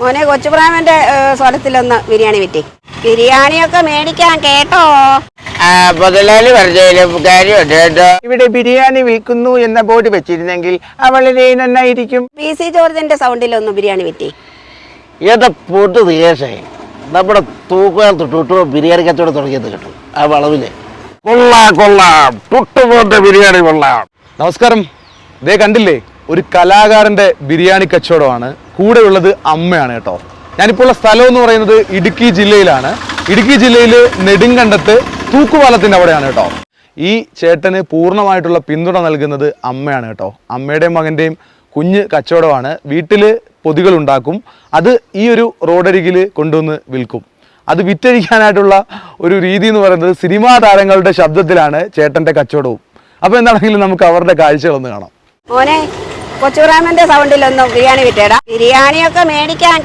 മോനെ കൊച്ചുപ്രാമന്റെ സ്വരത്തിലൊന്ന് ബിരിയാണി വിറ്റി. ബിരിയാണിയൊക്കെ മേടിക്കാൻ കേട്ടോ. മുതലാളി പറഞ്ഞതിലും കാര്യമുണ്ട് കേട്ടോ. ഇവിടെ ബിരിയാണി വിൽക്കുന്നു എന്ന ബോർഡ് വെച്ചിരുന്നെങ്കിൽ വളരെ നന്നായിരിക്കും. PC ജോർജിന്റെ സൗണ്ടിലൊന്ന് ബിരിയാണി വിറ്റി. ഏതാ പൊട്ട് തീയേ നമ്മുടെ തൂക്കുകാർ തൊട്ടു ബിരിയാണി കച്ചവടം തുടങ്ങിയത് കേട്ടോ. ആ വളവില് കൊള്ളാം തൊട്ടുപോന്റെ ബിരിയാണി കൊള്ളാം. നമസ്കാരം. ഇതേ കണ്ടില്ലേ, ഒരു കലാകാരന്റെ ബിരിയാണി കച്ചവടമാണ്. കൂടെ ഉള്ളത് അമ്മയാണ് കേട്ടോ. ഞാനിപ്പോൾ ഉള്ള സ്ഥലം എന്ന് പറയുന്നത് ഇടുക്കി ജില്ലയിലാണ്. ഇടുക്കി ജില്ലയിൽ നെടുങ്കണ്ടത്ത് തൂക്കുപാലത്തിൻ്റെ അവിടെയാണ് കേട്ടോ. ഈ ചേട്ടന് പൂർണ്ണമായിട്ടുള്ള പിന്തുണ നൽകുന്നത് അമ്മയാണ് കേട്ടോ. അമ്മയുടെയും മകൻ്റെയും കുഞ്ഞ് കച്ചവടമാണ്. വീട്ടിൽ പൊതികൾ ഉണ്ടാക്കും, അത് ഈ ഒരു റോഡരികിൽ കൊണ്ടുവന്ന് വിൽക്കും. അത് വിറ്റഴിക്കാനായിട്ടുള്ള ഒരു രീതി എന്ന് പറയുന്നത് സിനിമാ താരങ്ങളുടെ ശബ്ദത്തിലാണ് ചേട്ടൻ്റെ കച്ചവടവും. അപ്പോൾ എന്താണെങ്കിലും നമുക്ക് അവരുടെ കാഴ്ചകളൊന്ന് കാണാം. മോനെ കൊച്ചുപ്രാമന്റെ സൗണ്ടിലൊന്നും ബിരിയാണി വിറ്റേടാ. ബിരിയാണിയൊക്കെ മേടിക്കാൻ